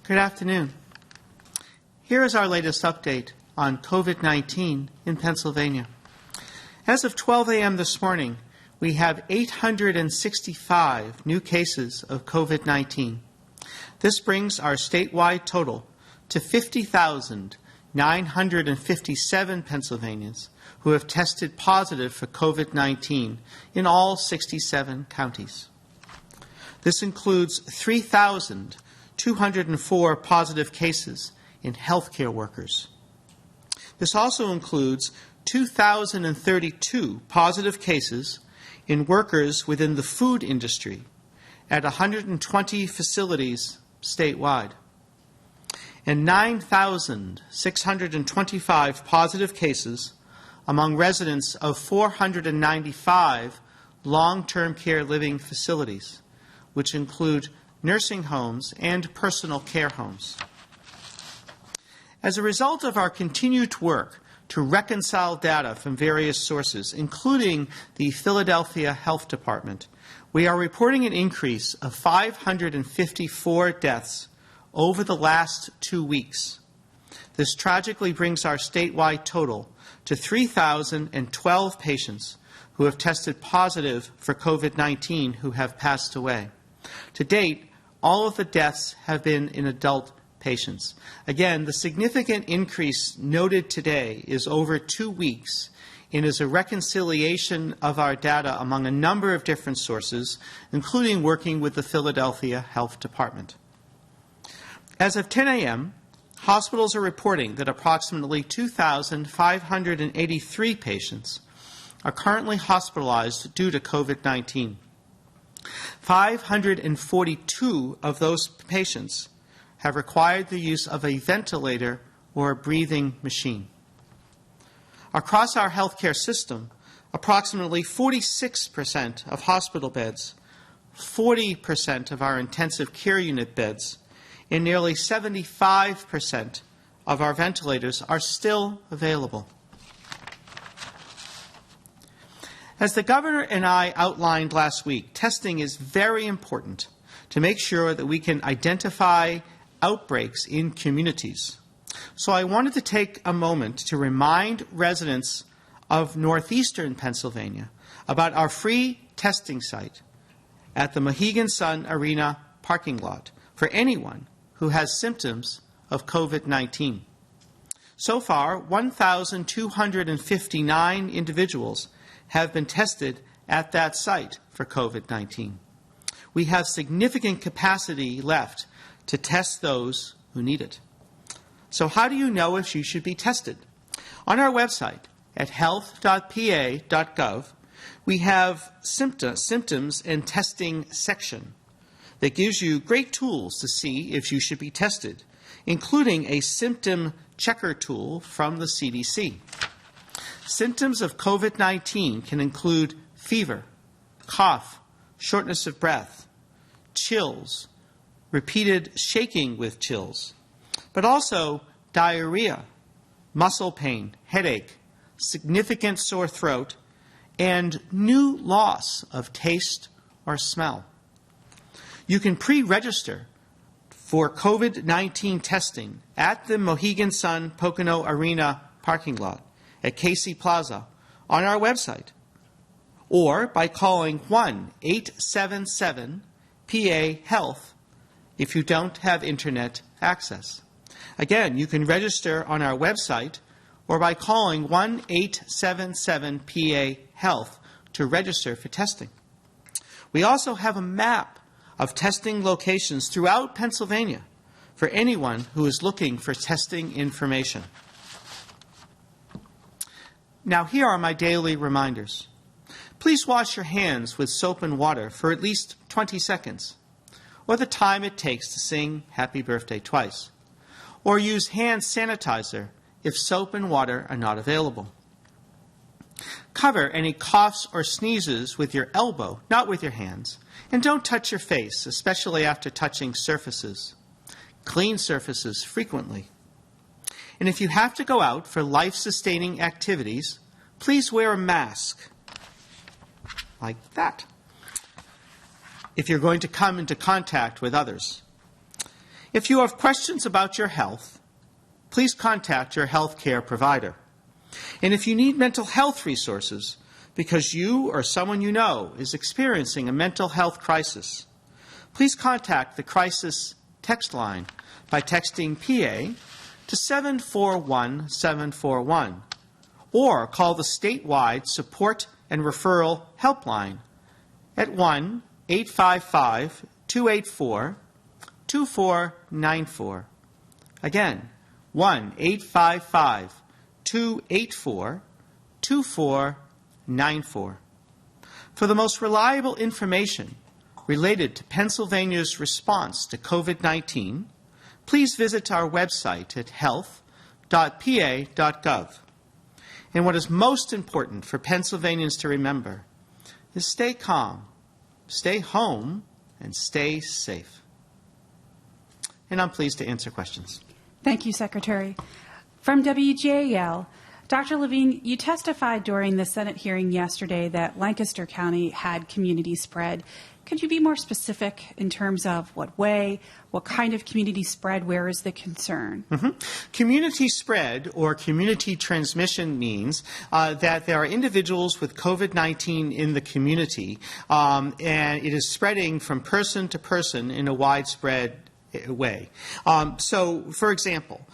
Good afternoon. Here is our latest update on COVID-19 in Pennsylvania. As of 12 a.m. this morning, we have 865 new cases of COVID-19. This brings our statewide total to 50,957 Pennsylvanians who have tested positive for COVID-19 in all 67 counties. This includes 3,204 positive cases in healthcare workers. This also includes 2,032 positive cases in workers within the food industry at 120 facilities statewide, and 9,625 positive cases among residents of 495 long-term care living facilities, which include nursing homes and personal care homes. As a result of our continued work to reconcile data from various sources, including the Philadelphia Health Department, we are reporting an increase of 554 deaths over the last 2 weeks. This tragically brings our statewide total to 3,012 patients who have tested positive for COVID-19 who have passed away. To date, all of the deaths have been in adult patients. Again, the significant increase noted today is over 2 weeks and is a reconciliation of our data among a number of different sources, including working with the Philadelphia Health Department. As of 10 a.m., hospitals are reporting that approximately 2,583 patients are currently hospitalized due to COVID-19. 542 of those patients have required the use of a ventilator or a breathing machine. Across our healthcare system, approximately 46% of hospital beds, 40% of our intensive care unit beds, and nearly 75% of our ventilators are still available. As the governor and I outlined last week, testing is very important to make sure that we can identify outbreaks in communities. So I wanted to take a moment to remind residents of northeastern Pennsylvania about our free testing site at the Mohegan Sun Arena parking lot for anyone who has symptoms of COVID-19. So far, 1,259 individuals have been tested at that site for COVID-19. We have significant capacity left to test those who need it. So how do you know if you should be tested? On our website at health.pa.gov, we have symptoms and testing section that gives you great tools to see if you should be tested, including a symptom checker tool from the CDC. Symptoms of COVID-19 can include fever, cough, shortness of breath, chills, repeated shaking with chills, but also diarrhea, muscle pain, headache, significant sore throat, and new loss of taste or smell. You can pre-register for COVID-19 testing at the Mohegan Sun Pocono Arena parking lot at Casey Plaza on our website, or by calling 1-877-PA-HEALTH if you don't have internet access. Again, you can register on our website or by calling 1-877-PA-HEALTH to register for testing. We also have a map of testing locations throughout Pennsylvania for anyone who is looking for testing information. Now, here are my daily reminders. Please wash your hands with soap and water for at least 20 seconds, or the time it takes to sing Happy Birthday twice, or use hand sanitizer if soap and water are not available. Cover any coughs or sneezes with your elbow, not with your hands, and don't touch your face, especially after touching surfaces. Clean surfaces frequently. And if you have to go out for life-sustaining activities, please wear a mask, like that, if you're going to come into contact with others. If you have questions about your health, please contact your health care provider. And if you need mental health resources because you or someone you know is experiencing a mental health crisis, please contact the crisis text line by texting PA to 741-741 or call the statewide support and referral helpline at 1-855-284-2494. Again, 1-855-284-2494. For the most reliable information related to Pennsylvania's response to COVID-19, please visit our website at health.pa.gov. And what is most important for Pennsylvanians to remember is stay calm, stay home, and stay safe. And I'm pleased to answer questions. Thank you, Secretary. From WGAL, Dr. Levine, you testified during the Senate hearing yesterday that Lancaster County had community spread. Could you be more specific in terms of what way, what kind of community spread, where is the concern? Community spread or community transmission means that there are individuals with COVID-19 in the community, and it is spreading from person to person in a widespread way. So, for example,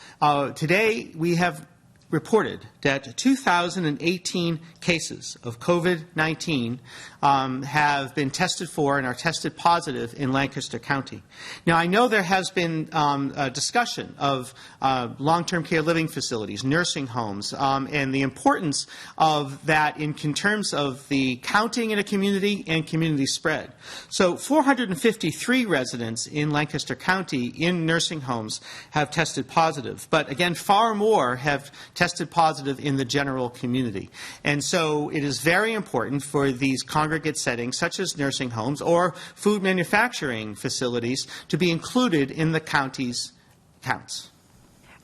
today we have reported that 2,018 cases of COVID-19 have been tested for and are tested positive in Lancaster County. Now, I know there has been a discussion of long-term care living facilities, nursing homes, and the importance of that in terms of the counting in a community and community spread. So 453 residents in Lancaster County in nursing homes have tested positive, but again, far more have tested positive in the general community. And so it is very important for these congregate settings, such as nursing homes or food manufacturing facilities, to be included in the county's counts.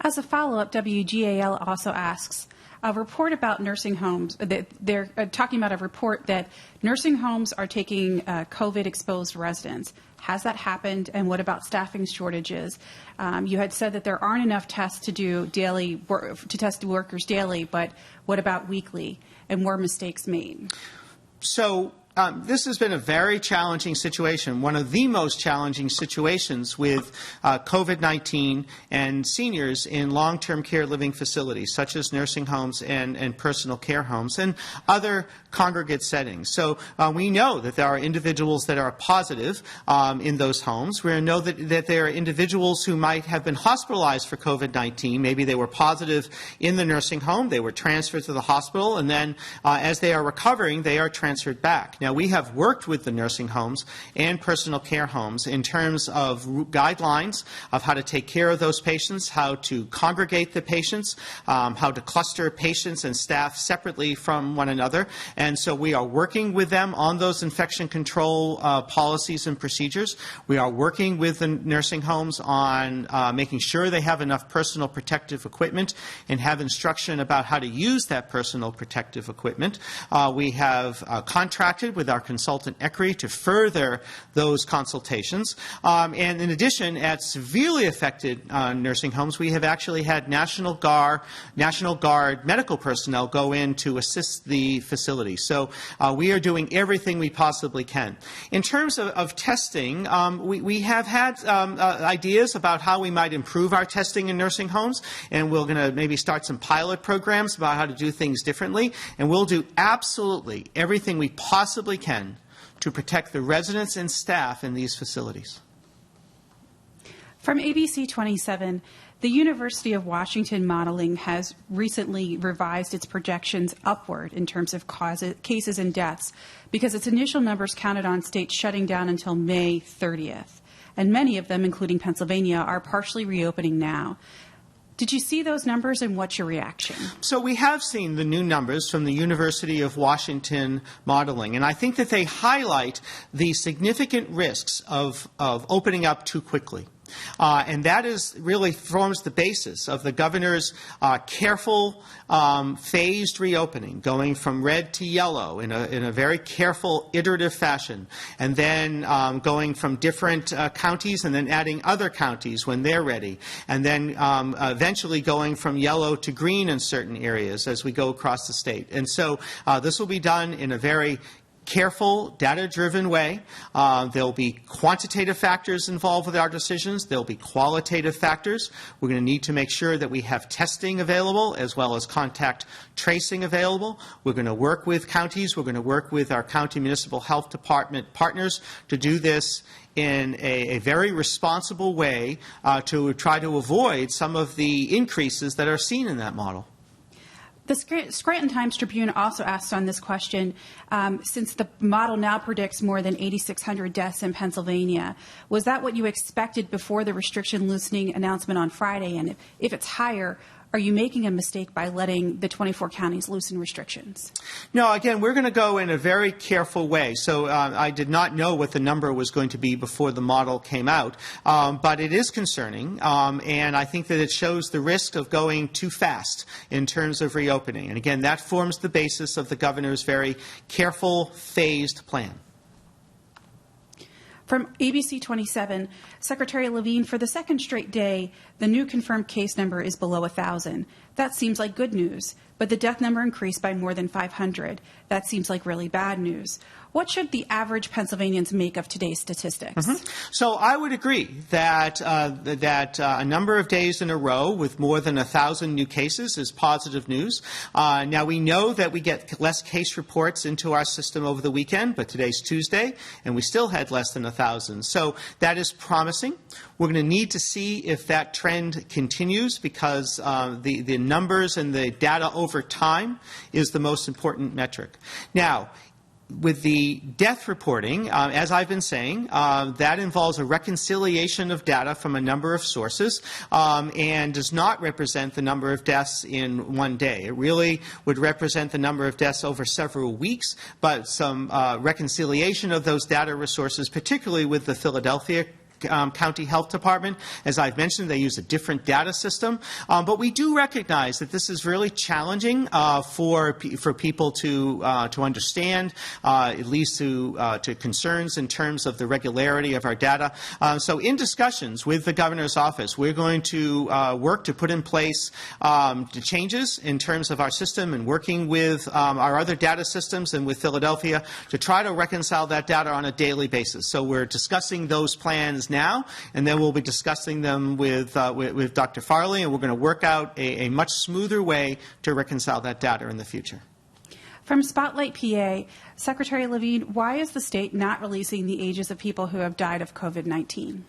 As a follow-up, WGAL also asks, a report about nursing homes, they're talking about a report that nursing homes are taking COVID-exposed residents. Has that happened, and what about staffing shortages? You had said that there aren't enough tests to do daily, to test workers daily, but what about weekly, and were mistakes made? So this has been a very challenging situation, one of the most challenging situations with COVID-19 and seniors in long-term care living facilities, such as nursing homes and personal care homes and other congregate settings. So we know that there are individuals that are positive in those homes. We know that there are individuals who might have been hospitalized for COVID-19. Maybe they were positive in the nursing home, they were transferred to the hospital, and then as they are recovering, they are transferred back. Now, we have worked with the nursing homes and personal care homes in terms of guidelines of how to take care of those patients, how to congregate the patients, how to cluster patients and staff separately from one another. And so we are working with them on those infection control policies and procedures. We are working with the nursing homes on making sure they have enough personal protective equipment and have instruction about how to use that personal protective equipment. We have contracted with our consultant ECRI to further those consultations. And in addition, at severely affected nursing homes, we have actually had National Guard medical personnel go in to assist the facility. So we are doing everything we possibly can. In terms of testing, we have had ideas about how we might improve our testing in nursing homes, and we're going to maybe start some pilot programs about how to do things differently, and we'll do absolutely everything we possibly can to protect the residents and staff in these facilities. From ABC 27, the University of Washington modeling has recently revised its projections upward in terms of cases and deaths because its initial numbers counted on states shutting down until May 30th. And many of them, including Pennsylvania, are partially reopening now. Did you see those numbers, and what's your reaction? So we have seen the new numbers from the University of Washington modeling, and I think that they highlight the significant risks of opening up too quickly. And that really forms the basis of the governor's careful, phased reopening, going from red to yellow in a very careful, iterative fashion, and then going from different counties and then adding other counties when they're ready, and then eventually going from yellow to green in certain areas as we go across the state. And so this will be done in a very careful, data-driven way. There'll be quantitative factors involved with our decisions. There'll be qualitative factors. We're going to need to make sure that we have testing available as well as contact tracing available. We're going to work with counties. We're going to work with our county municipal health department partners to do this in a very responsible way to try to avoid some of the increases that are seen in that model. The Scranton Times-Tribune also asked on this question, since the model now predicts more than 8,600 deaths in Pennsylvania, was that what you expected before the restriction loosening announcement on Friday? And if it's higher, are you making a mistake by letting the 24 counties loosen restrictions? No, again, we're going to go in a very careful way. So I did not know what the number was going to be before the model came out, but it is concerning, and I think that it shows the risk of going too fast in terms of reopening. And again, that forms the basis of the governor's very careful, phased plan. From ABC 27, Secretary Levine, for the second straight day, the new confirmed case number is below 1,000. That seems like good news, but the death number increased by more than 500. That seems like really bad news. What should the average Pennsylvanians make of today's statistics? So I would agree that a number of days in a row with more than 1,000 new cases is positive news. Now, we know that we get less case reports into our system over the weekend, but today's Tuesday, and we still had less than 1,000. So that is promising. We're going to need to see if that trend continues because the numbers and the data over time is the most important metric. Now, with the death reporting, as I've been saying, that involves a reconciliation of data from a number of sources and does not represent the number of deaths in one day. It really would represent the number of deaths over several weeks, but some reconciliation of those data resources, particularly with the Philadelphia County Health Department. As I've mentioned, they use a different data system. But we do recognize that this is really challenging for people to understand. It leads to concerns in terms of the regularity of our data. So in discussions with the governor's office, we're going to work to put in place the changes in terms of our system and working with our other data systems and with Philadelphia to try to reconcile that data on a daily basis. So we're discussing those plans now, and then we'll be discussing them with Dr. Farley, and we're going to work out a much smoother way to reconcile that data in the future. From Spotlight PA, Secretary Levine, why is the state not releasing the ages of people who have died of COVID-19?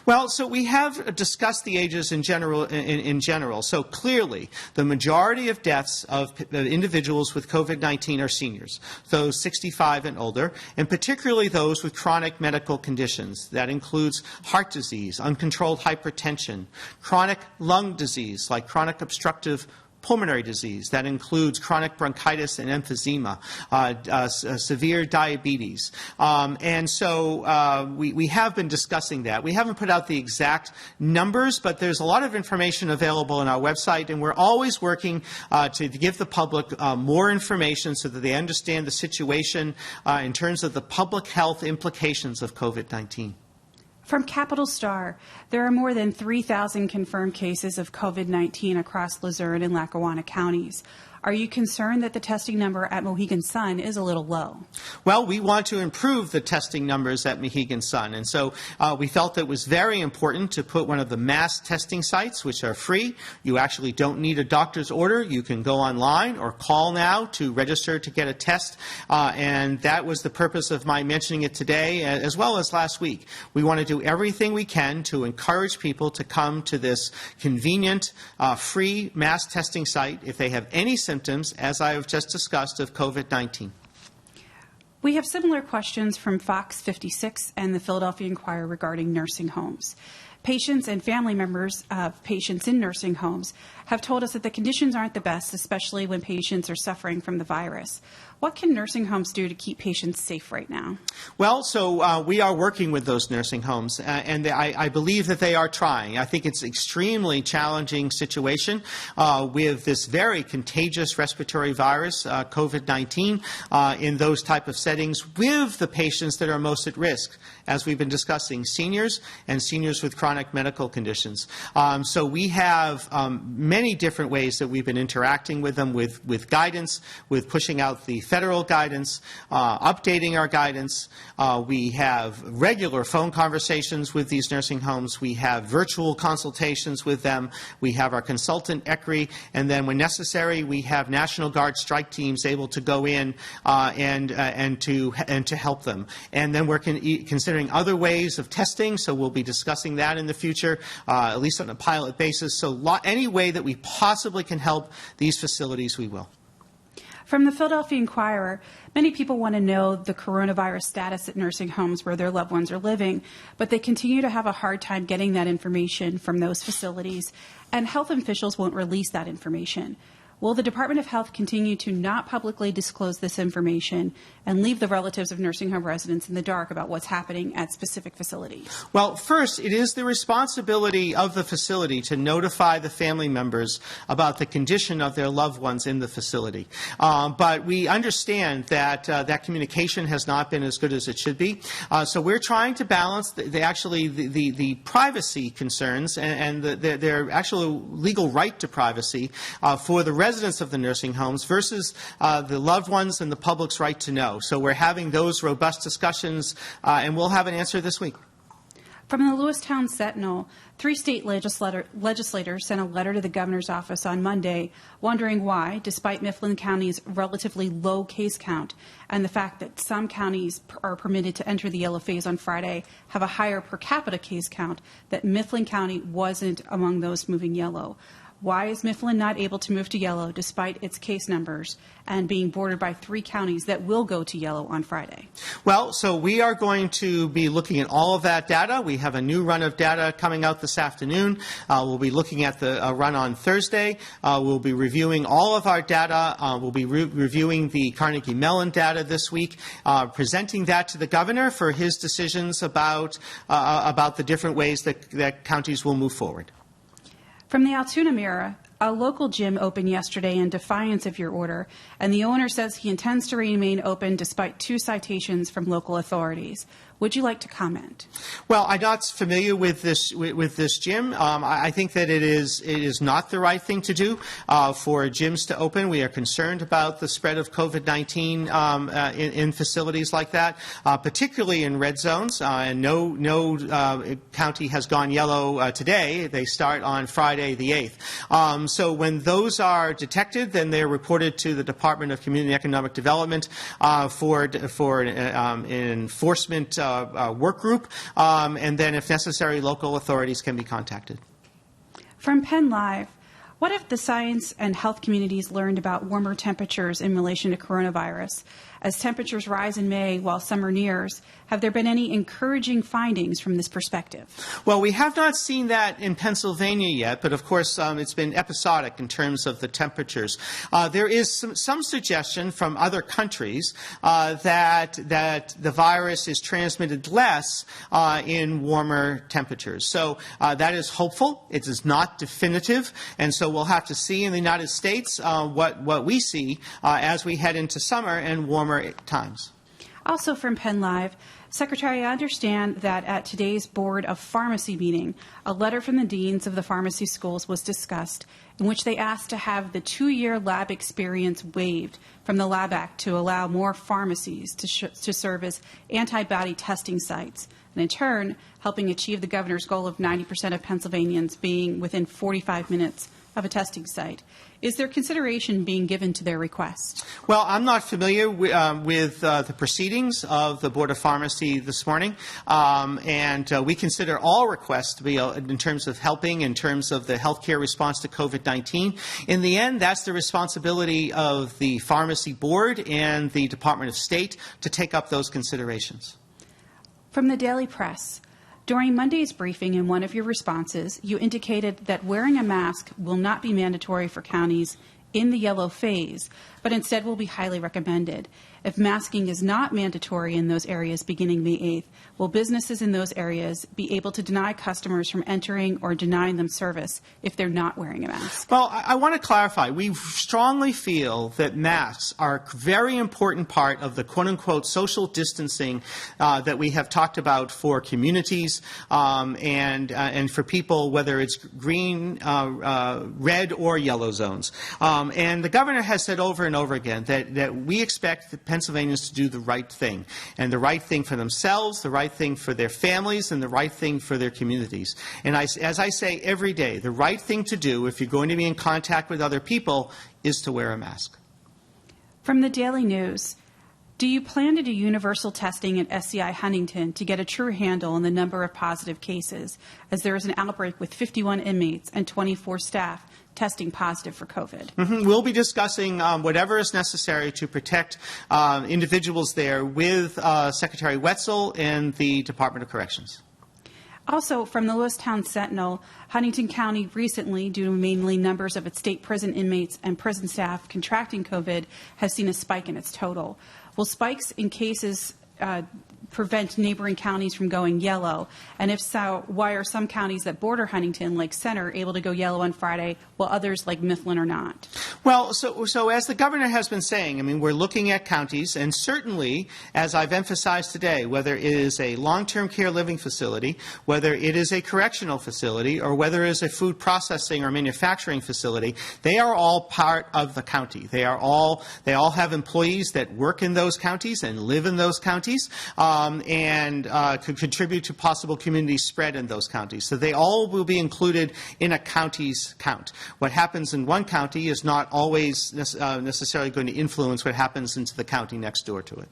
Well, so we have discussed the ages in general. So clearly, the majority of deaths of individuals with COVID-19 are seniors, those 65 and older, and particularly those with chronic medical conditions. That includes heart disease, uncontrolled hypertension, chronic lung disease like chronic obstructive pulmonary disease. That includes chronic bronchitis and emphysema, severe diabetes. And so we have been discussing that. We haven't put out the exact numbers, but there's a lot of information available on our website, and we're always working to give the public more information so that they understand the situation in terms of the public health implications of COVID-19. From Capital Star, there are more than 3,000 confirmed cases of COVID-19 across Luzerne and Lackawanna counties. Are you concerned that the testing number at Mohegan Sun is a little low? Well, we want to improve the testing numbers at Mohegan Sun, and so we felt it was very important to put one of the mass testing sites, which are free. You actually don't need a doctor's order. You can go online or call now to register to get a test, and that was the purpose of my mentioning it today as well as last week. We want to do everything we can to encourage people to come to this convenient, free mass testing site if they have any symptoms, as I have just discussed, of COVID-19. We have similar questions from Fox 56 and the Philadelphia Inquirer regarding nursing homes. Patients and family members of patients in nursing homes have told us that the conditions aren't the best, especially when patients are suffering from the virus. What can nursing homes do to keep patients safe right now? Well, so we are working with those nursing homes, and I believe that they are trying. I think it's an extremely challenging situation with this very contagious respiratory virus, COVID-19, in those type of settings with the patients that are most at risk, as we've been discussing, seniors and seniors with chronic medical conditions. So we have many different ways that we've been interacting with them, with guidance, with pushing out the federal guidance, updating our guidance. We have regular phone conversations with these nursing homes. We have virtual consultations with them. We have our consultant, ECRI, and then when necessary, we have National Guard strike teams able to go in and to help them. And then we're considering other ways of testing, so we'll be discussing that in the future, at least on a pilot basis. So any way that we possibly can help these facilities, we will. From the Philadelphia Inquirer, many people want to know the coronavirus status at nursing homes where their loved ones are living, but they continue to have a hard time getting that information from those facilities, and health officials won't release that information. Will the Department of Health continue to not publicly disclose this information and leave the relatives of nursing home residents in the dark about what's happening at specific facilities? Well, first, it is the responsibility of the facility to notify the family members about the condition of their loved ones in the facility. But we understand that that communication has not been as good as it should be. So we're trying to balance the privacy concerns and their actual legal right to privacy for the residents of the nursing homes versus the loved ones and the public's right to know. So we're having those robust discussions, and we'll have an answer this week. From the Lewistown Sentinel, 3 state legislators sent a letter to the governor's office on Monday wondering why, despite Mifflin County's relatively low case count and the fact that some counties are permitted to enter the yellow phase on Friday, have a higher per capita case count, that Mifflin County wasn't among those moving yellow. Why is Mifflin not able to move to yellow despite its case numbers and being bordered by 3 counties that will go to yellow on Friday? Well, so we are going to be looking at all of that data. We have a new run of data coming out this afternoon. We'll be looking at the run on Thursday. We'll be reviewing all of our data. We'll be reviewing the Carnegie Mellon data this week, presenting that to the governor for his decisions about the different ways that counties will move forward. From the Altoona Mirror, a local gym opened yesterday in defiance of your order, and the owner says he intends to remain open despite 2 citations from local authorities. Would you like to comment? Well, I'm not familiar with this gym. I think that it is not the right thing to do for gyms to open. We are concerned about the spread of COVID-19 in facilities like that, particularly in red zones. And no county has gone yellow today. They start on Friday the 8th. So when those are detected, then they're reported to the Department of Community and Economic Development for an enforcement work group, and then, if necessary, local authorities can be contacted. From Penn Live, what if the science and health communities learned about warmer temperatures in relation to coronavirus? As temperatures rise in May while summer nears, have there been any encouraging findings from this perspective? Well, we have not seen that in Pennsylvania yet, but of course it's been episodic in terms of the temperatures. There is some suggestion from other countries that the virus is transmitted less in warmer temperatures. So that is hopeful. It is not definitive, and so we'll have to see in the United States what we see as we head into summer and warmer times. Also from Penn Live, Secretary, I understand that at today's Board of Pharmacy meeting, a letter from the deans of the pharmacy schools was discussed in which they asked to have the 2-year lab experience waived from the Lab Act to allow more pharmacies to serve as antibody testing sites, and in turn, helping achieve the governor's goal of 90% of Pennsylvanians being within 45 minutes of a testing site. Is there consideration being given to their request? Well, I'm not familiar with the proceedings of the Board of Pharmacy this morning, and we consider all requests to be in terms of helping, in terms of the healthcare response to COVID-19. In the end, that's the responsibility of the Pharmacy Board and the Department of State to take up those considerations. From the Daily Press, during Monday's briefing, in one of your responses, you indicated that wearing a mask will not be mandatory for counties in the yellow phase, but instead will be highly recommended. If masking is not mandatory in those areas beginning May 8th, will businesses in those areas be able to deny customers from entering or denying them service if they're not wearing a mask? Well, I want to clarify. We strongly feel that masks are a very important part of the quote-unquote social distancing that we have talked about for communities and for people, whether it's green, red, or yellow zones. And the governor has said over and over again that we expect the Pennsylvanians to do the right thing, and the right thing for themselves, the right thing for their families, and the right thing for their communities. And as I say every day, the right thing to do if you're going to be in contact with other people is to wear a mask. From the Daily News, do you plan to do universal testing at SCI Huntington to get a true handle on the number of positive cases, as there is an outbreak with 51 inmates and 24 staff testing positive for COVID? We'll be discussing whatever is necessary to protect individuals there with Secretary Wetzel and the Department of Corrections. Also, from the Lewistown Sentinel, Huntington County recently, due to mainly numbers of its state prison inmates and prison staff contracting COVID, has seen a spike in its total. Will spikes in cases prevent neighboring counties from going yellow? And if so, why are some counties that border Huntington, like Center, able to go yellow on Friday, while others, like Mifflin, are not? Well, so as the governor has been saying, I mean, we're looking at counties, and certainly, as I've emphasized today, whether it is a long-term care living facility, whether it is a correctional facility, or whether it is a food processing or manufacturing facility, they are all part of the county. They all have employees that work in those counties and live in those counties. And could contribute to possible community spread in those counties. So they all will be included in a county's count. What happens in one county is not always necessarily going to influence what happens into the county next door to it.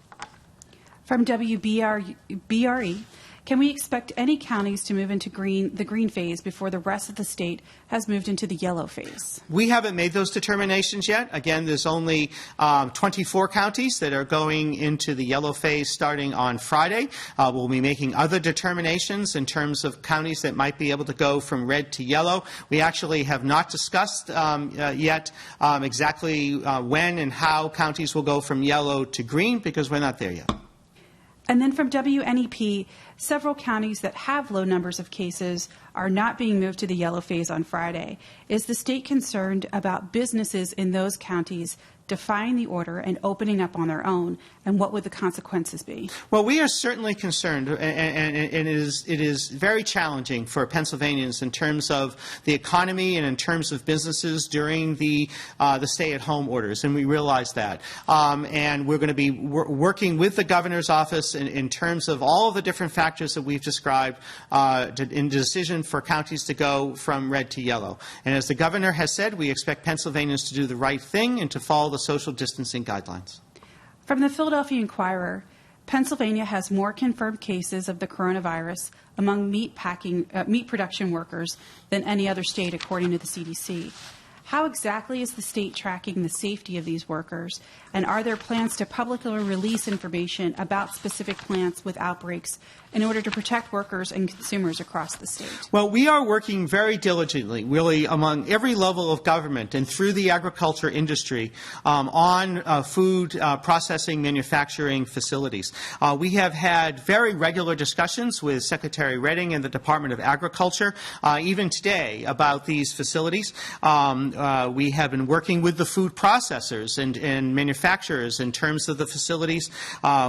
From WBRE, can we expect any counties to move into the green phase before the rest of the state has moved into the yellow phase? We haven't made those determinations yet. Again, there's only 24 counties that are going into the yellow phase starting on Friday. We'll be making other determinations in terms of counties that might be able to go from red to yellow. We actually have not discussed yet exactly when and how counties will go from yellow to green, because we're not there yet. And then from WNEP, several counties that have low numbers of cases are not being moved to the yellow phase on Friday. Is the state concerned about businesses in those counties defying the order and opening up on their own, and what would the consequences be? Well, we are certainly concerned, and it is very challenging for Pennsylvanians in terms of the economy and in terms of businesses during the stay-at-home orders, and we realize that. And we're going to be working with the governor's office in terms of all of the different factors that we've described in the decision for counties to go from red to yellow. And as the governor has said, we expect Pennsylvanians to do the right thing and to follow the social distancing guidelines. From the Philadelphia Inquirer, Pennsylvania has more confirmed cases of the coronavirus among meat production workers than any other state, according to the CDC. How exactly is the state tracking the safety of these workers, and are there plans to publicly release information about specific plants with outbreaks in order to protect workers and consumers across the state? Well, we are working very diligently, really, among every level of government and through the agriculture industry on food processing, manufacturing facilities. We have had very regular discussions with Secretary Redding and the Department of Agriculture, even today, about these facilities. We have been working with the food processors and manufacturers in terms of the facilities.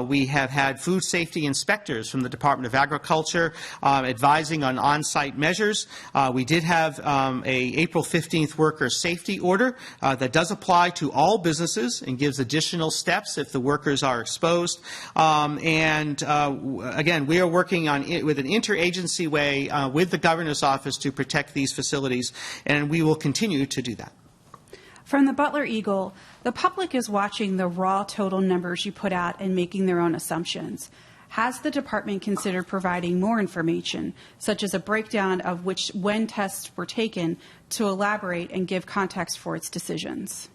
We have had food safety inspectors from the Department of Agriculture advising on on-site measures. We did have a April 15th worker safety order that does apply to all businesses and gives additional steps if the workers are exposed. Again, we are working with an interagency way with the governor's office to protect these facilities, and we will continue to do that. From the Butler Eagle, the public is watching the raw total numbers you put out and making their own assumptions. Has the department considered providing more information, such as a breakdown of when tests were taken, to elaborate and give context for its decisions?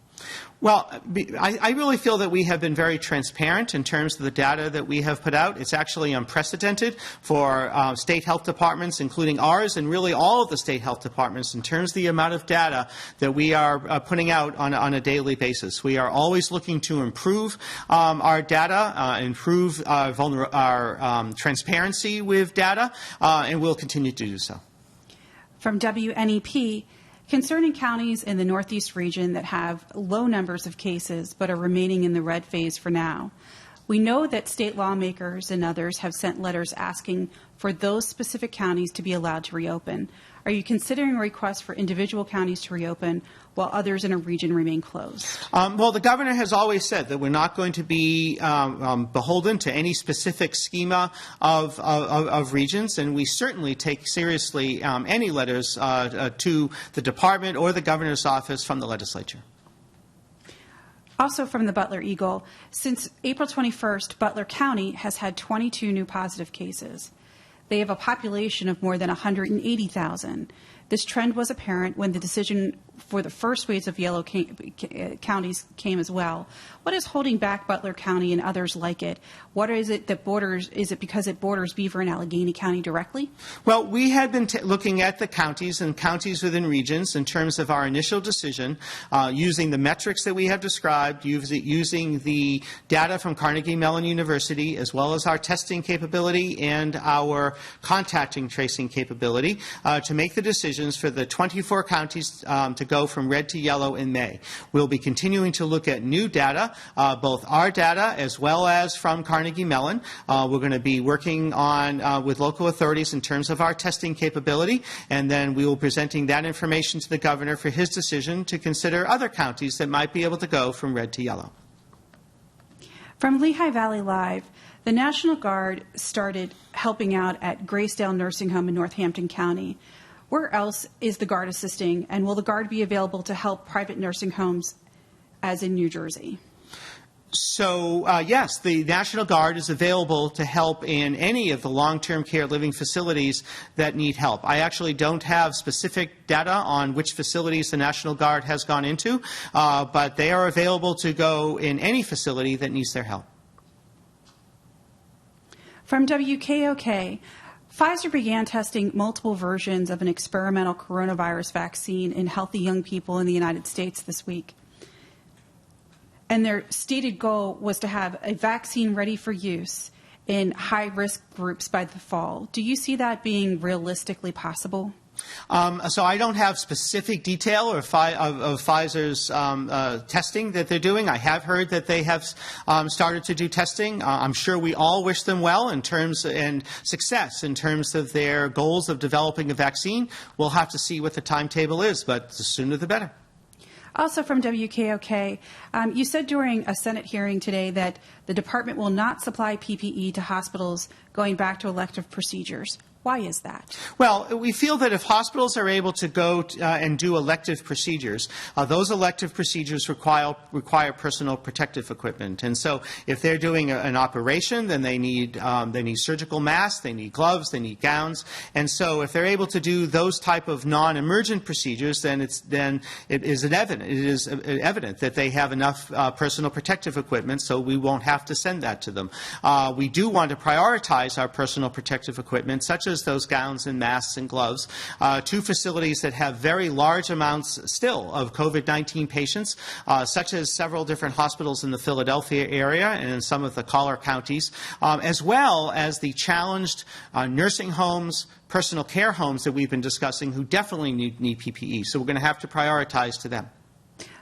Well, I really feel that we have been very transparent in terms of the data that we have put out. It's actually unprecedented for state health departments, including ours, and really all of the state health departments in terms of the amount of data that we are putting out on a daily basis. We are always looking to improve our data, improve our transparency with data, and we'll continue to do so. From WNEP, concerning counties in the Northeast region that have low numbers of cases but are remaining in the red phase for now, we know that state lawmakers and others have sent letters asking for those specific counties to be allowed to reopen. Are you considering a request for individual counties to reopen while others in a region remain closed? Well, the governor has always said that we're not going to be beholden to any specific schema of regions, and we certainly take seriously any letters to the department or the governor's office from the legislature. Also from the Butler Eagle, since April 21st, Butler County has had 22 new positive cases. They have a population of more than 180,000. This trend was apparent when the decision for the first waves of yellow counties came as well. What is holding back Butler County and others like it? What is it that borders? Is it because it borders Beaver and Allegheny County directly? Well, we had been looking at the counties and counties within regions in terms of our initial decision, using the metrics that we have described, using the data from Carnegie Mellon University, as well as our testing capability and our contacting tracing capability, to make the decisions for the 24 counties to go from red to yellow in May. We'll be continuing to look at new data, both our data as well as from Carnegie Mellon. We're going to be working on with local authorities in terms of our testing capability, and then we will be presenting that information to the governor for his decision to consider other counties that might be able to go from red to yellow. From Lehigh Valley Live, the National Guard started helping out at Graysdale Nursing Home in Northampton County. Where else is the Guard assisting, and will the Guard be available to help private nursing homes as in New Jersey? So, yes, the National Guard is available to help in any of the long-term care living facilities that need help. I actually don't have specific data on which facilities the National Guard has gone into, but they are available to go in any facility that needs their help. From WKOK, Pfizer began testing multiple versions of an experimental coronavirus vaccine in healthy young people in the United States this week. And their stated goal was to have a vaccine ready for use in high-risk groups by the fall. Do you see that being realistically possible? So I don't have specific detail of Pfizer's testing that they're doing. I have heard that they have started to do testing. I'm sure we all wish them well in terms and success in terms of their goals of developing a vaccine. We'll have to see what the timetable is, but the sooner the better. Also from WKOK, you said during a Senate hearing today that the department will not supply PPE to hospitals going back to elective procedures. Why is that? Well, we feel that if hospitals are able to go and do elective procedures, those elective procedures require personal protective equipment. And so if they're doing an operation, then they need surgical masks, they need gloves, they need gowns. And so if they're able to do those type of non-emergent procedures, then it is evident that they have enough personal protective equipment, so we won't have to send that to them. We do want to prioritize our personal protective equipment, such as those gowns and masks and gloves, to facilities that have very large amounts still of COVID-19 patients, such as several different hospitals in the Philadelphia area and in some of the collar counties, as well as the challenged nursing homes, personal care homes that we've been discussing who definitely need PPE. So we're going to have to prioritize to them.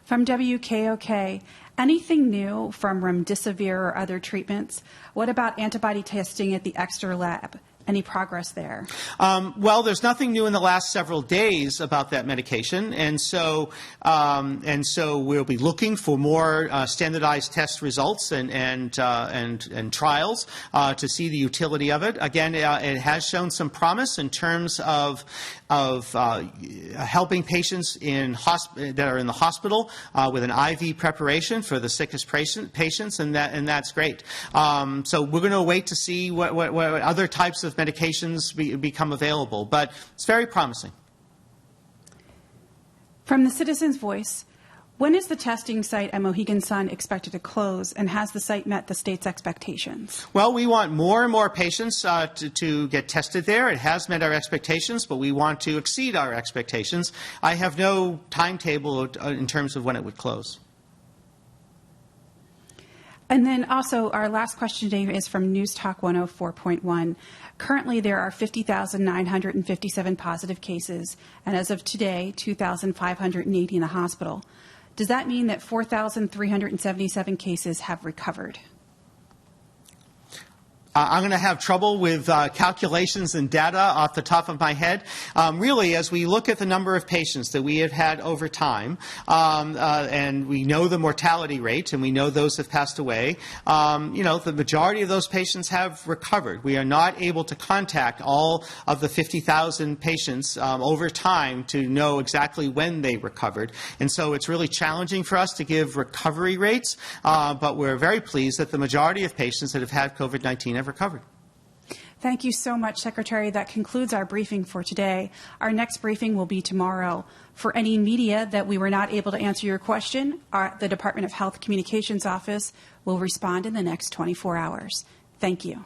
From WKOK, anything new from remdesivir or other treatments? What about antibody testing at the Exeter lab? Any progress there? Well, there's nothing new in the last several days about that medication, and so we'll be looking for more standardized test results and trials to see the utility of it. Again, it has shown some promise in terms of helping patients that are in the hospital with an IV preparation for the sickest patients, and that's great. So we're going to wait to see what other types of medications become available, but it's very promising. From the Citizen's Voice, When is the testing site at Mohegan Sun expected to close, and has the site met the state's expectations? Well, we want more and more patients to get tested there. It has met our expectations, but we want to exceed our expectations. I have no timetable in terms of when it would close. And then also, our last question today is from News Talk 104.1. Currently, there are 50,957 positive cases, and as of today, 2,580 in the hospital. Does that mean that 4,377 cases have recovered? I'm going to have trouble with calculations and data off the top of my head. Really, as we look at the number of patients that we have had over time, and we know the mortality rate, and we know those have passed away, the majority of those patients have recovered. We are not able to contact all of the 50,000 patients over time to know exactly when they recovered. And so it's really challenging for us to give recovery rates, but we're very pleased that the majority of patients that have had COVID-19 have recovered. Thank you so much, Secretary. That concludes our briefing for today. Our next briefing will be tomorrow. For any media that we were not able to answer your question, the Department of Health Communications Office will respond in the next 24 hours. Thank you.